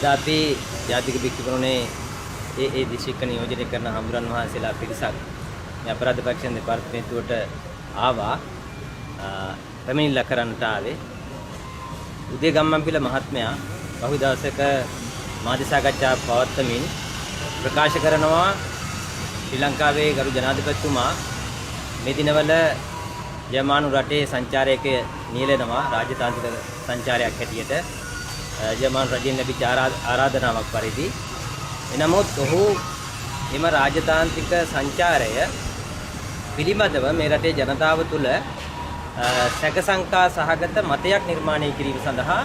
අද අපි ජාතික භික්ෂුවරුනේ ඒ දිශික නියෝජනය කරන හමුදුරන් වහන්සේලා පිරිසක් මේ අපරාධ පරීක්ෂණ දෙපාර්තමේන්තුවට ආවා. පැමිණිල්ල කරන්නට ආවේ උදේ ගම්මන්පිල මහත්මයා බහු දවසක මාධ්‍ය සාකච්ඡාවක් පවත්වමින් ප්‍රකාශ කරනවා ශ්‍රී ලංකාවේ ගරු ජනාධිපතිතුමා මේ දිනවල ජර්මනු රටේ සංචාරයක නියැලෙනවා රාජතාන්ත්‍රික සංචාරයක් හැටියට ජර්මන් රජයෙන් ලැබිච්ච ආරාධනාවක් පරිදි. එනමුත් ඔහු එම රාජතාන්ත්‍රික සංචාරය පිළිබඳව මේ රටේ ජනතාව තුළ සැකසංකා සහගත මතයක් නිර්මාණය කිරීම සඳහා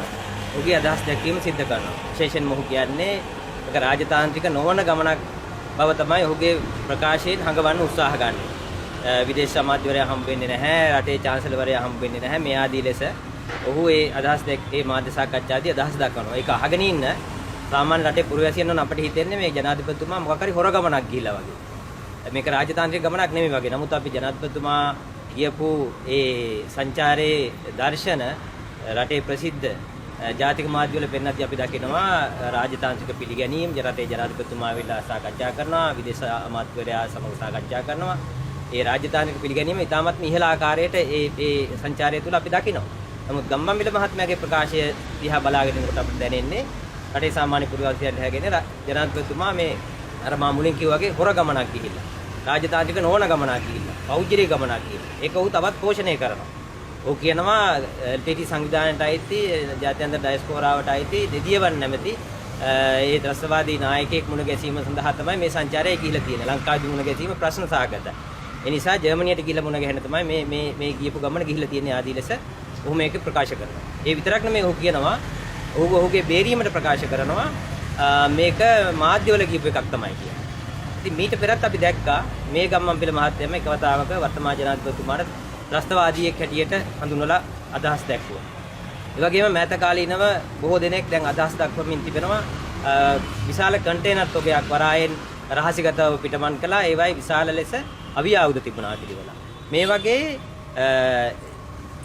ඔහුගේ අදහස් දැක්වීම සිදු කරනවා. විශේෂයෙන්ම ඔහු කියන්නේ ඒක රාජතාන්ත්‍රික නොවන ගමනක් බව තමයි ඔහුගේ ප්‍රකාශයෙන් හඟවන්න උත්සාහ ගන්න. විදේශ අමාත්‍යවරයා හම්බ වෙන්නේ නැහැ, රටේ චාන්සලර්වරයා හම්බ වෙන්නේ නැහැ. මේ ආදී ලෙස ඔහු ඒ අදහස් ඒ මාධ්‍ය සාකච්ඡාදී අදහස් දක්වනවා. ඒක අහගෙන ඉන්න සාමාන්‍ය රටේ පුරවැසියන් වන අපිට හිතෙන්නේ මේ ජනාධිපතිතුමා මොකක් හරි හොර ගමනක් ගිහිල්ලා වගේ. මේක රාජතාන්ත්‍රික ගමනක් නෙමෙයි වගේ. නමුත් අපි ජනාධිපතිතුමා ගියපු ඒ සංචාරයේ දර්ශන රටේ ප්‍රසිද්ධ ජාතික මාධ්‍යවල පෙන්නද්දී අපි දකිනවා රාජතාන්ත්‍රික පිළිගැනීම් රටේ ජනාධිපතිතුමා වෙලා සාකච්ඡා කරනවා, විදේශ අමාත්‍යවරයා සමග සාකච්ඡා කරනවා. ඒ රාජතාන්ත්‍රික පිළිගැනීම ඉතාමත් ඉහළ ආකාරයට ඒ සංචාරය තුළ අපි දකිනවා. නමුත් ගම්මන්පිල මහත්මයාගේ ප්‍රකාශය දිහා බලාගෙන ඉන්නකොට අපිට දැනෙන්නේ රටේ සාමාන්‍ය පුරවැසියන්ට හැගෙන ජනාධිපතිතුමා මේ අර මා මුලින් කිව්වා වගේ හොර ගමනක් ගිහිල්ලා රාජතාන්ත්‍රික නොවන ගමනක් ගිහිල්ලා පෞද්ගලික ගමනක් ගිහිල්ලා ඒක ඔහු තවත් පෝෂණය කරනවා. ඔහු කියනවා LTT සංවිධානයට අයිති ජාත්‍යන්තර ඩයස්පෝරාවට අයිති දෙදියවන් නැමැති ඒ ත්‍රස්තවාදී නායකයෙක් මුණ ගැසීම සඳහා තමයි මේ සංචාරය ගිහිල්ලා තියෙන්නේ. ලංකාවේ මුණ ගැසීම ප්‍රශ්න සහගතයි. ඒ නිසා ජර්මනියට ගිහිල්ලා මුණ ගැහෙන තමයි මේ ගියපු ගමන ගිහිල්ලා තියෙන්නේ ආදී ලෙස ඔහු මේක ප්‍රකාශ කරනවා. ඒ විතරක් නෙමෙයි ඔහු කියනවා ඔහුගේ බේරීමට ප්‍රකාශ කරනවා මේක මාධ්‍යවල කියපු එකක් තමයි කියන්නේ. ඉතින් මීට පෙරත් අපි දැක්කා මේ ගම්මන්පිල මහත්මයාම එකවතාවක වර්තමාන ජනාධිපතිතුමාට ත්‍රස්තවාදියෙක් හැටියට හඳුන්වලා අදහස් දැක්වුවා. ඒ වගේම මෑත කාලීනව බොහෝ දෙනෙක් දැන් අදහස් දක්වමින් තිබෙනවා විශාල කන්ටේනර් තොගයක් වරායෙන් රහසිගතව පිටමන් කළා. ඒවයි විශාල ලෙස අවි ආයුධ තිබුණා පිළිවෙල. මේ වගේ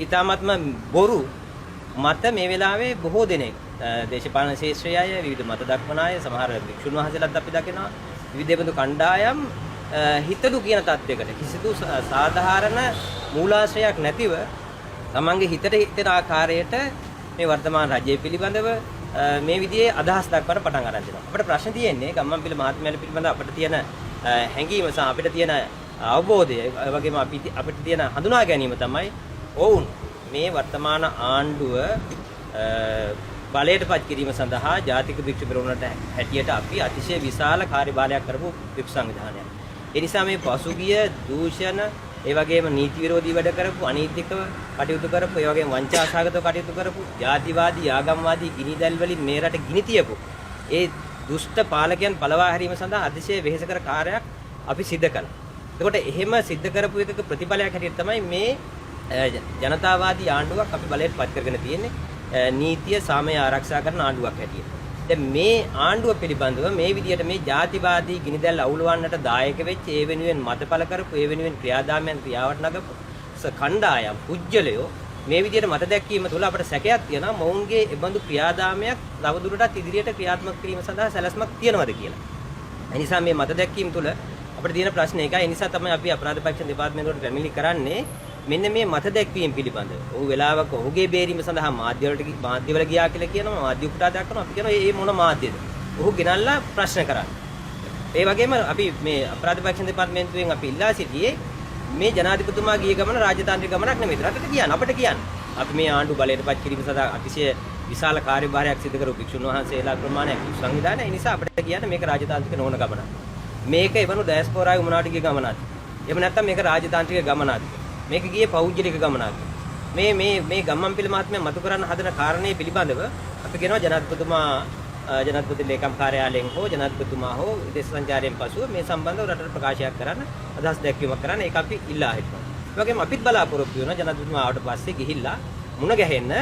ඊ타මත්ම බොරු මත මේ වෙලාවේ බොහෝ දෙනෙක් දේශපාලන ශාස්ත්‍රයේ අය විවිධ මත දක්වන අය සමහර භික්ෂුන් වහන්සේලාත් අපි දකිනවා විවිධ බඳු කණ්ඩායම් හිතඩු කියන තත්යකට කිසිදු සාධාරණ මූලාශ්‍රයක් නැතිව තමන්ගේ හිතට හිතෙන ආකාරයට මේ වර්තමාන රජය පිළිබඳව මේ විදිහේ අදහස් දක්වන්න පටන් අරන් දෙනවා. අපිට ප්‍රශ්න තියෙන්නේ ගම්මන්පිල මහත්මයාලා පිළිබඳව අපිට තියෙන හැඟීම සහ අපිට තියෙන අවබෝධය වගේම අපිට තියෙන හඳුනා ගැනීම තමයි ඔවුන් මේ වර්තමාන ආණ්ඩුව බලයට පත් කිරීම සඳහා ජාතික භික්ෂු පෙරමුණට හැටියට අපි අතිශය විශාල කාර්යභාරයක් කරපු භික්ෂු සංවිධානයක්. ඒ නිසා මේ පසුගිය දූෂණ ඒ වගේම නීති විරෝධී වැඩ කරපු අනීතිකව කටයුතු කරපු ඒ වගේම වංචාසහගතව කටයුතු කරපු ජාතිවාදී ආගම්වාදී ගිනිදැල් වලින් මේ රට ගිනි තියපු ඒ දුෂ්ට පාලකයන් පළවා හැරීම සඳහා අතිශය වෙහෙසකර කාර්යයක් අපි සිදු කළා. එතකොට එහෙම සිදු කරපු එකක ප්‍රතිඵලයක් හැටියට තමයි මේ ජනතාවාදී ආණ්ඩුවක් අපි බලයට පත් කරගෙන තියෙන්නේ. නීතිය සාමය ආරක්ෂා කරන ආණ්ඩුවක් හැටියට. දැන් මේ ආණ්ඩුව පිළිබඳව මේ විදිහට මේ ජාතිවාදී ගිනිදැල් අවුලවන්නට දායක වෙච්ච ඒ වෙනුවෙන් මතපල කරපු ඒ වෙනුවෙන් ක්‍රියාදාමයන් ක්‍රියාවට නගපු කණ්ඩායම් පුජ්‍යලයෝ මේ විදිහට මත දැක්වීම තුළ අපට සැකයක් තියෙනවා මොවුන්ගේ ඒබඳු ක්‍රියාදාමයක් තවදුරටත් ඉදිරියට ක්‍රියාත්මක කිරීම සඳහා සැලැස්මක් තියෙනවද කියලා. ඒ නිසා මේ මත දැක්වීම තුළ අපිට තියෙන ප්‍රශ්න එකයි. ඒ නිසා තමයි අපි අපරාධ පරීක්ෂණ දෙපාර්තමේන්තුවට පැමිණිලි කරන්නේ මෙන්න මේ මත දැක්වීම පිළිබඳව. ඔහු වෙලාවක ඔහුගේ බේරීම සඳහා මාධ්‍යවල ගියා කියලා කියනවා. මාධ්‍ය උපුටා දක්වනවා. අපි කියනවා මේ මොන මාධ්‍යද? ඔහු ගෙනල්ලා ප්‍රශ්න කරන්නේ. ඒ වගේම අපි මේ අපරාධ පරීක්ෂණ දෙපාර්තමේන්තුවෙන් අපි ඉල්ලා සිටියේ මේ ජනාධිපතිතුමා ගිය ගමන රාජතාන්ත්‍රික ගමනක් නෙමෙයි. රටට කියන්න අපිට කියන්න. අපි මේ ආණ්ඩුව බලයට පත් කිරීම සඳහා අතිශය විශාල කාර්යභාරයක් සිදු කරපු භික්ෂුන් වහන්සේලා ප්‍රමාණයක් සංවිධානය. ඒ නිසා අපිට කියන්න මේක රාජතාන්ත්‍රික නොවන ගමනක්. මේක එවනු ඩයස්පෝරාවේ උමනාවට ගිය ගමනක්. එහෙම නැත්නම් මේක රාජතාන්ත්‍රික ගමනක්. මේක ගියේ පෞද්ගලික ගමනක්. මේ ගම්මන්පිල මහත්මයා මතු කරන්න හදන කාරණේ පිළිබඳව අපි කියනවා ජනාධිපති ලේකම් කාර්යාලයෙන් හෝ ජනාධිපතිතුමා හෝ විදේශ සංචාරයෙන් පසුව මේ සම්බන්ධව රටට ප්‍රකාශයක් කරන්න අදහස් දැක්වීමක් කරන්න ඒක අපි ඉල්ලා හිටනවා. ඒ වගේම අපිත් බලාපොරොත්තු වෙනවා ජනාධිපතිතුමා ආවට පස්සේ ගිහිල්ලා මුණ ගැහෙන්න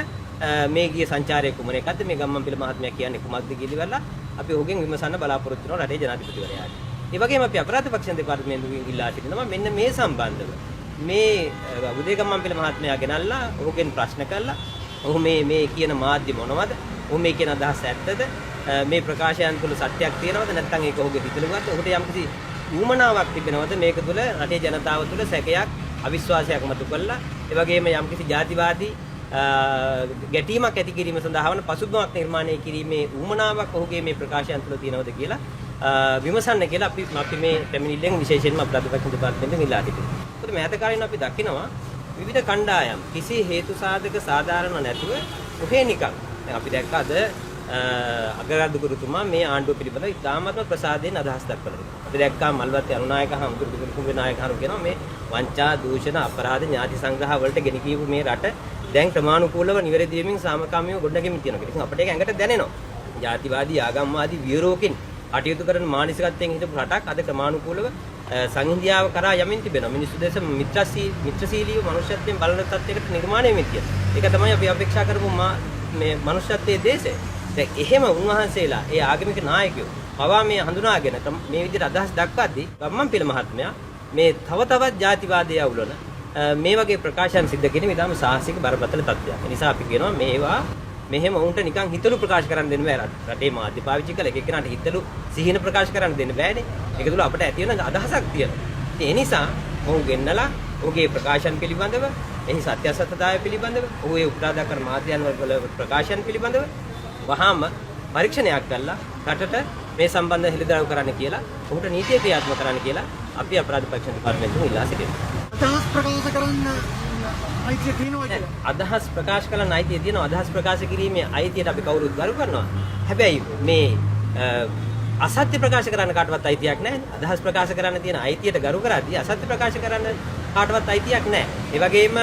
මේ ගිය සංචාරයේ කුමන එකක්ද මේ ගම්මන්පිල මහත්මයා කියන්නේ කුමක්ද කියලා අපි ඔහුගෙන් විමසන්න බලාපොරොත්තු වෙනවා රටේ ජනාධිපතිවරයාට. ඒ වගේම අපි අපරාධ පරීක්ෂණ දෙපාර්තමේන්තුවෙන් ඉල්ලා සිටිනවා මෙන්න මේ සම්බන්ධව මේ උදේ ගම්මන්පිල මහත්මයා ගෙනල්ලා ඔහුගෙන් ප්‍රශ්න කළා ඔහු මේ කියන මාධ්‍ය මොනවද? ඔහු මේ කියන අදහස් ඇත්තද? මේ ප්‍රකාශයන් තුළ සත්‍යයක් තියෙනවද නැත්නම් ඒක ඔහුගේ හිතලුවත් ඔහුට යම්කිසි ඌමනාවක් තිබෙනවද මේක තුළ රටේ ජනතාව තුළ සැකයක් අවිශ්වාසයක් මතු කළා ඒ වගේම යම්කිසි ජාතිවාදී ගැටීමක් ඇති කිරීම සඳහා වන පසුබිමක් නිර්මාණය කිරීමේ ඌමනාවක් ඔහුගේ මේ ප්‍රකාශයන් තුළ තියෙනවද කියලා විමසන්න කියලා අපි මේ පැමිණිල්ලෙන් විශේෂයෙන්ම ප්‍රතිපක්ෂ දෙපාර්තමේන්තුවෙන් ඉල්ලා සිටිනවා. මොකද මෑත කාලේන අපි දකිනවා විවිධ කණ්ඩායම් කිසි හේතු සාධක සාධාරණ නැතුව ඔහේ නිකන් දැන් අපි දැක්ක අද අගරාධිපතිතුමා මේ ආණ්ඩුව පිළිබඳව ඉතාමත්ම ප්‍රසාදයෙන් අදහස් දක්වලා තිබෙනවා. අපි දැක්කා මල්වත්තේ අනුනායක හමුදුරු කුඹේ නායක හරු කියනවා මේ වංචා දූෂණ අපරාධ ඥාති සංග්‍රහ වලට ගෙන කියපු මේ රට දැන් ක්‍රමානුකූලව නිවැරදි වෙමින් සාමකාමීව ගොඩනගෙමින් තියෙනවා. ඉතින් අපිට ඒක ඇඟට දැනෙනවා. ජාතිවාදී ආගම්වාදී විරෝකින් අටයුතු කරන මානසිකත්වයෙන් හිටපු රටක් අද ක්‍රමානුකූලව සංහිඳියාව කරා යමින් තිබෙනවා. මිනිස්සු දේශ මිත්‍රශීලීව මනුෂ්‍යත්වයෙන් බලන තත්යකට නිර්මාණය වෙමින් තියෙනවා. ඒක තමයි අපි අපේක්ෂා කරපු මේ මනුෂ්‍යත්වයේ දේශය. දැන් එහෙම උන්වහන්සේලා ඒ ආගමික නායකයෝ පවා මේ හඳුනාගෙන මේ විදිහට අදහස් දක්වද්දී ගම්මන්පිල මහත්මයා මේ තව තවත් ජාතිවාදය අවුලන මේ වගේ ප්‍රකාශයන් සිද්ධ කිරීම ඉතාම සාහසික බරපතල තත්ත්වයක්. ඒ නිසා අපි කියනවා මේවා මෙහෙම උන්ට නිකන් හිතලු ප්‍රකාශ කරන්න දෙන්න බෑ. රටේ මාධ්‍ය පාවිච්චි කළ එක එක්කෙනාට හිතලු සිහින ප්‍රකාශ කරන්න දෙන්න බෑනේ. ඒක තුළ අපිට ඇති වෙන අදහසක් තියෙනවා. ඒ නිසා ඔහු ගෙන්නලා ඔහුගේ ප්‍රකාශන පිළිබඳව, එහි සත්‍ය අසත්‍යතාවය පිළිබඳව, ඔහු ඒ උත්සාහ කරන මාධ්‍යයන් වල ප්‍රකාශන පිළිබඳව වහාම පරීක්ෂණයක් කළා රටට මේ සම්බන්ධ හෙළිදරව් කරන්න කියලා ඔහුට නීතිය ක්‍රියාත්මක කරන්න කියලා අපි අපරාධ පරීක්ෂණ දෙපාර්තමේන්තුවෙන් ඉල්ලා සිටිනවා. අදහස් ප්‍රකාශ කරන්න අයිතිය තියෙනවා. අදහස් ප්‍රකාශ කිරීමේ අයිතියට අපි කවුරුත් ගරු කරනවා. හැබැයි මේ අසත්‍ය ප්‍රකාශ කරන්න කාටවත් අයිතියක් නැහැ. අදහස් ප්‍රකාශ කරන්න තියෙන අයිතියට ගරු කරද්දී අසත්‍ය ප්‍රකාශ කරන්න කාටවත් අයිතියක් නැහැ. ඒ වගේම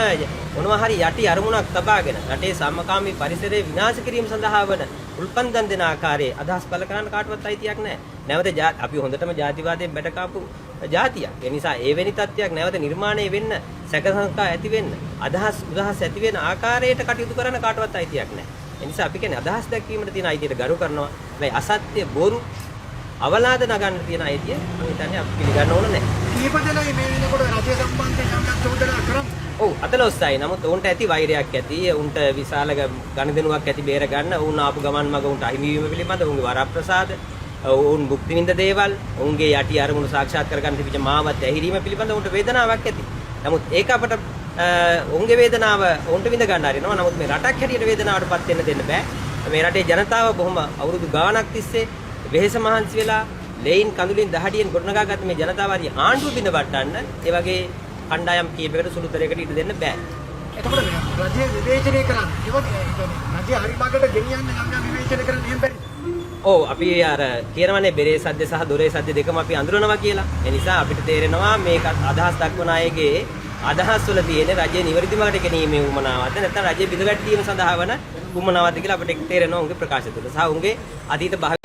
මොනවා හරි යටි අරමුණක් තබාගෙන රටේ සම්මකාමී පරිසරය විනාශ කිරීම සඳහා වන උල්පන්දම් දෙන ආකාරයේ අදහස් පළ කරන්න කාටවත් අයිතියක් නැහැ. නැවත අපි හොඳටම ජාතිවාදයෙන් බැටකාපු ජාතියක්. ඒ නිසා එවැනි තත්ත්වයක් නැවත නිර්මාණය වෙන්න, සැකසංකා ඇති වෙන්න, උදහස් ඇති වෙන ආකාරයට කටයුතු කරන්න කාටවත් අයිතියක් නැහැ. ඒ නිසා අපි කියන්නේ අදහස් දැක්වීමට තියෙන අයිතියට ගරු කරනවා. හැබැයි අසත්‍ය බොරු අවලාද නගන්න තියෙන අයිතිය මම හිතන්නේ අපි පිළිගන්න ඕන නැහැ. කීපදෙනායි මේ වෙනකොට රජය සම්බන්ධයෙන් යම් චෝදනා කරන්නේ. ඔව් අතලොස්සයි. නමුත් උන්ට ඇති වෛරයක් ඇති. උන්ට විශාල ගණදෙනුවක් ඇති බේර ගන්න. උන් ආපු ගමන් මග උන්ට අහිමි වීම පිළිබඳ උන්ගේ වරප්‍රසාද, උන් භුක්ති විඳ දේවල්, උන්ගේ යටි අරමුණු සාක්ෂාත් කරගන්න තිබිච්ච මාවත් ඇහිරීම පිළිබඳ උන්ට වේදනාවක් ඇති. නමුත් ඒක අපට උන්ගේ වේදනාව උන්ට විඳ ගන්න හරිනවා. නමුත් මේ රටක් හැටියට වේදනාවටපත් වෙන්න දෙන්න බෑ. මේ රටේ ජනතාව බොහොම අවුරුදු ගාණක් තිස්සේ වෙහෙස මහන්සි වෙලා ලේයින් කඳුලින් දහඩියෙන් ගොඩනගාගත්ත මේ ජනතාව හරි ආණ්ඩුව බිඳ වටන්න ඒ වගේ කණ්ඩායම් කීපයකට සුළුතරයකට ඉඩ දෙන්න බෑ. එතකොට රජය විවේචනය කරන්නේ. ඒ වගේ රජය හරි මාර්ගයට ගෙනියන්න යම් විවේචනය කරන්න එහෙම බැරි. ඔව් අපි අර කියනවනේ බෙරේ සද්ද සහ දොරේ සද්ද දෙකම අපි අඳුරනවා කියලා. ඒ නිසා අපිට තේරෙනවා මේක අදහස් දක්වන අයගේ අදහස් වල තියෙන රජයේ නිවැරදිමකට ගැනීමේ උමනාවක්ද නැත්නම් රජයේ බිඳවැටීම සඳහා වන උමනාවක්ද කියලා අපිට තේරෙනවා උන්ගේ ප්‍රකාශ තුළ. සහ උන්ගේ අතීත